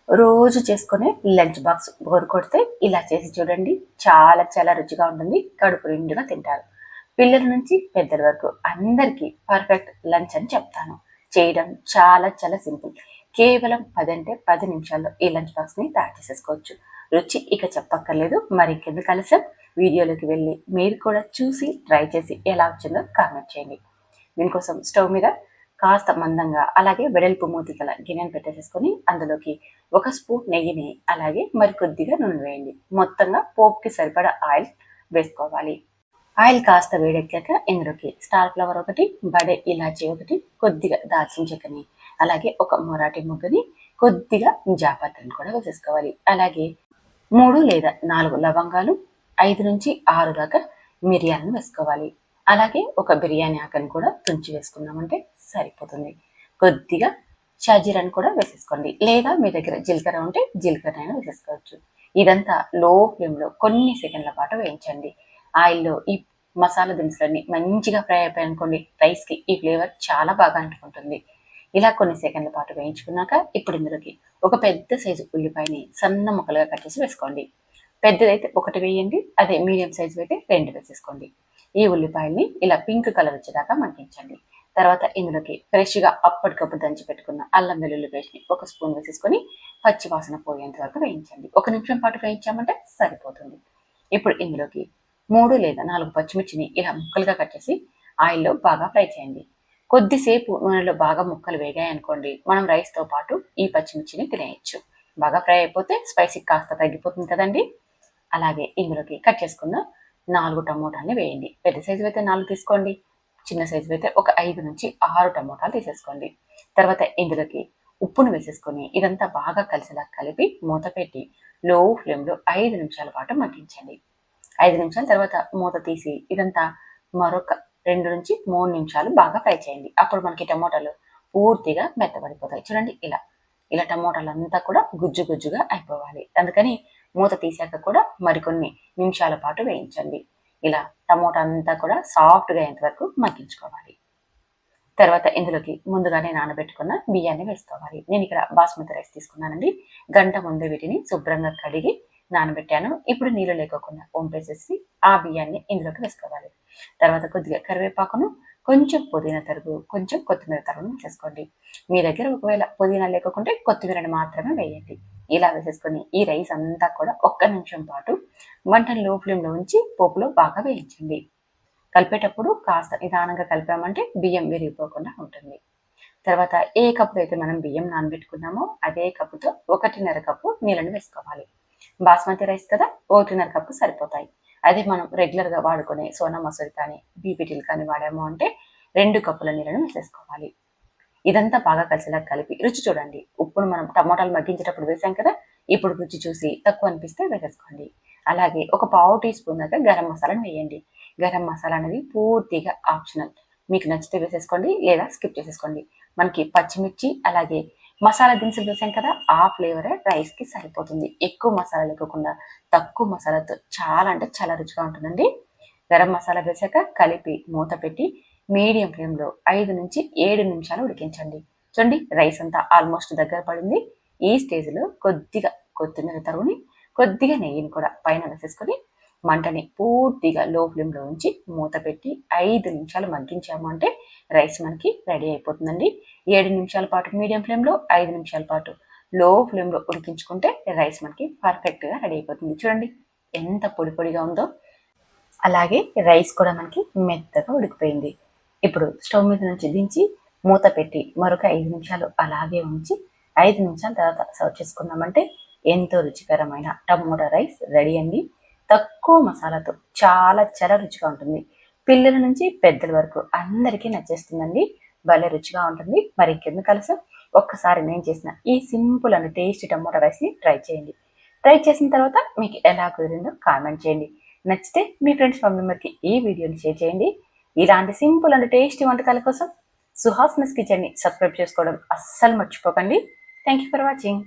రోజు చేసుకునే lunch box bore కొడితే ఇలా చేసి చూడండి. చాలా చాలా రుచిగా ఉంటుంది. కడుపు నిండుగా తింటారు. పిల్లల నుంచి పెద్దల వరకు అందరికీ పర్ఫెక్ట్ లంచ్ అని చెప్తాను. చేయడం చాలా చాలా సింపుల్. కేవలం 10 నిమిషాల్లో ఈ లంచ్ బాక్స్ ని తయారు చేసేసుకోవచ్చు. రుచి ఇక చెప్పక్కర్లేదు. మరి ఇంకెందుకు ఆలస్యం, వీడియోలోకి వెళ్ళి మీరు కూడా చూసి ట్రై చేసి ఎలా వచ్చిందో కామెంట్ చేయండి. దీనికోసం స్టవ్ మీద కాస్త మందంగా అలాగే వెడల్పు మూతి గల గిన్నెను పెట్టేసేసుకొని అందులోకి 1 స్పూన్ నెయ్యిని అలాగే మరికొద్దిగా నూనె వేయండి. మొత్తంగా పోపుకి సరిపడా ఆయిల్ వేసుకోవాలి. ఆయిల్ కాస్త వేడెక్కాక ఇందులోకి స్టార్ ఫ్లవర్ ఒకటి, బడే ఇలాచీ ఒకటి, కొద్దిగా దాల్చిన చెక్కని, అలాగే ఒక మొరాఠీ ముగ్గని, కొద్దిగా జాపత్రిని కూడా వేసేసుకోవాలి. అలాగే 3 లేదా 4 లవంగాలు, 5 నుంచి 6 దాకా మిరియాలను వేసుకోవాలి. అలాగే ఒక బిర్యానీ ఆకుని కూడా తుంచి వేసుకున్నామంటే సరిపోతుంది. కొద్దిగా షాజీరాని కూడా వేసేసుకోండి, లేదా మీ దగ్గర జీలకర్ర ఉంటే జీలకర్ర అయినా వేసేసుకోవచ్చు. ఇదంతా లో ఫ్లేమ్లో కొన్ని సెకండ్ల పాటు వేయించండి. ఆయిల్లో ఈ మసాలా దినుసులన్నీ మంచిగా ఫ్రై అయిపోయి అనుకోండి, రైస్కి ఈ ఫ్లేవర్ చాలా బాగా అంటుకుంటుంది. ఇలా కొన్ని సెకండ్ల పాటు వేయించుకున్నాక ఇప్పుడు ఇందులోకి ఒక పెద్ద సైజు ఉల్లిపాయని సన్న ముక్కలుగా కట్ చేసి వేసుకోండి. పెద్దదైతే 1 వేయండి, అదే మీడియం సైజు అయితే 2 వేసేసుకోండి. ఈ ఉల్లిపాయల్ని ఇలా పింక్ కలర్ వచ్చేదాకా మగ్గించండి. తర్వాత ఇందులోకి ఫ్రెష్గా అప్పటికప్పుడు దంచి పెట్టుకున్న అల్లం వెల్లుల్లి పేస్ట్ని 1 స్పూన్ వేసేసుకొని పచ్చి వాసన పోయేంత వరకు వేయించండి. 1 నిమిషం పాటు వేయించామంటే సరిపోతుంది. ఇప్పుడు ఇందులోకి 3 లేదా 4 పచ్చిమిర్చిని ఇలా ముక్కలుగా కట్ చేసి ఆయిల్లో బాగా ఫ్రై చేయండి. కొద్దిసేపు నూనెలో బాగా ముక్కలు వేగాయనుకోండి, మనం రైస్తో పాటు ఈ పచ్చిమిర్చిని తినేయచ్చు. బాగా ఫ్రై అయిపోతే స్పైసీ కాస్త తగ్గిపోతుంది కదండి. అలాగే ఇందులోకి కట్ చేసుకున్న 4 టమోటాలని వేయండి. పెద్ద సైజు అయితే 4 తీసుకోండి, చిన్న సైజు అయితే ఒక 5 నుంచి 6 టమోటాలు తీసేసుకోండి. తర్వాత ఇందులోకి ఉప్పును వేసేసుకొని ఇదంతా బాగా కలిసేలా కలిపి మూత పెట్టి లో ఫ్లేమ్లో 5 నిమిషాల పాటు మగ్గించండి. 5 నిమిషాల తర్వాత మూత తీసి ఇదంతా మరొక 2 నుంచి 3 నిమిషాలు బాగా ఫ్రై చేయండి. అప్పుడు మనకి టమోటాలు పూర్తిగా మెత్తబడిపోతాయి. చూడండి, ఇలా ఇలా టమోటాలు అంతా కూడా గుజ్జు గుజ్జుగా అయిపోవాలి. అందుకని మూత తీసాక కూడా మరికొన్ని నిమిషాల పాటు వేయించండి. ఇలా టమోటా అంతా కూడా సాఫ్ట్గా అయ్యేంత వరకు మగ్గించుకోవాలి. తర్వాత ఇందులోకి ముందుగానే నానబెట్టుకున్న బియ్యాన్ని వేసుకోవాలి. నేను ఇక్కడ బాస్మతి రైస్ తీసుకున్నానండి. గంట ముందే వీటిని శుభ్రంగా కడిగి నానబెట్టాను. ఇప్పుడు నీళ్ళు లేకోకుండా వంపేసేసి ఆ బియ్యాన్ని ఇందులోకి వేసుకోవాలి. తర్వాత కొద్దిగా కరివేపాకును, కొంచెం పుదీనా తరుగు, కొంచెం కొత్తిమీర తరుగును వేసేసుకోండి. మీ దగ్గర ఒకవేళ పుదీనా లేకుంటే కొత్తిమీరని మాత్రమే వేయండి. ఇలా వేసేసుకొని ఈ రైస్ అంతా కూడా 1 నిమిషం పాటు మంటను లో ఫ్లేమ్లో ఉంచి పోపులో బాగా వేయించండి. కలిపేటప్పుడు కాస్త నిదానంగా కలిపామంటే బియ్యం విరిగిపోకుండా ఉంటుంది. తర్వాత ఏ కప్పు అయితే మనం బియ్యం నానబెట్టుకున్నామో అదే కప్పుతో 1.5 కప్పు నీళ్ళని వేసుకోవాలి. బాస్మతి రైస్ కదా, 1.5 కప్పు సరిపోతాయి. అదే మనం రెగ్యులర్గా వాడుకునే సోనా మసూరి కానీ బీపీటీలు కానీ వాడాము అంటే 2 కప్పుల నీళ్ళను వేసేసుకోవాలి. ఇదంతా బాగా కలిసేలా కలిపి రుచి చూడండి. ఉప్పును మనం టమోటాలు మగ్గించేటప్పుడు వేసాం కదా, ఇప్పుడు రుచి చూసి తక్కువ అనిపిస్తే వేసేసుకోండి. అలాగే ఒక పావు టీ స్పూన్ దాకా గరం మసాలాను వేయండి. గరం మసాలా అనేది పూర్తిగా ఆప్షనల్. మీకు నచ్చితే వేసేసుకోండి, లేదా స్కిప్ చేసేసుకోండి. మనకి పచ్చిమిర్చి అలాగే మసాలా దినుసులు వేసాం కదా, ఆ ఫ్లేవరే రైస్కి సరిపోతుంది. ఎక్కువ మసాలా లేకుండా తక్కువ మసాలాతో చాలా అంటే చాలా రుచిగా ఉంటుందండి. గరం మసాలా వేసాక కలిపి మూత పెట్టి మీడియం ఫ్లేమ్లో 5 నుంచి 7 నిమిషాలు ఉడికించండి. చూడండి, రైస్ అంతా ఆల్మోస్ట్ దగ్గర పడింది. ఈ స్టేజ్లో కొద్దిగా కొత్తిమీర తరుగుని, కొద్దిగా నెయ్యిని కూడా పైన వేసేసుకొని మంటని పూర్తిగా లో ఫ్లేమ్లో ఉంచి మూత పెట్టి 5 నిమిషాలు మగ్గించాము అంటే రైస్ మనకి రెడీ అయిపోతుందండి. 7 నిమిషాల పాటు మీడియం ఫ్లేమ్లో, 5 నిమిషాల పాటు లో ఫ్లేమ్లో ఉడికించుకుంటే రైస్ మనకి పర్ఫెక్ట్గా రెడీ అయిపోతుంది. చూడండి ఎంత పొడి పొడిగా ఉందో. అలాగే రైస్ కూడా మనకి మెత్తగా ఉడికిపోయింది. ఇప్పుడు స్టవ్ మీద నుంచి దించి మూత పెట్టి మరొక 5 నిమిషాలు అలాగే ఉంచి 5 నిమిషాల తర్వాత సర్వ్ చేసుకున్నామంటే ఎంతో రుచికరమైన టమోటా రైస్ రెడీ అండి. తక్కువ మసాలాతో చాలా చాలా రుచిగా ఉంటుంది. పిల్లల నుంచి పెద్దల వరకు అందరికీ నచ్చేస్తుందండి. భలే రుచిగా ఉంటుంది. మరి ఇంకెందుకు ఆలస్యం, ఒక్కసారి నేను చేసిన ఈ సింపుల్ అండ్ టేస్టీ టమోటా రైస్ని ట్రై చేయండి. ట్రై చేసిన తర్వాత మీకు ఎలా కుదిరిందో కామెంట్ చేయండి. నచ్చితే మీ ఫ్రెండ్స్ మెంబర్కి ఈ వీడియోని షేర్ చేయండి. ఇలాంటి సింపుల్ అండ్ టేస్టీ వంటకాల కోసం సుహాస్నస్ కిచెన్ని సబ్స్క్రైబ్ చేసుకోవడం అస్సలు మర్చిపోకండి. Thank you for watching.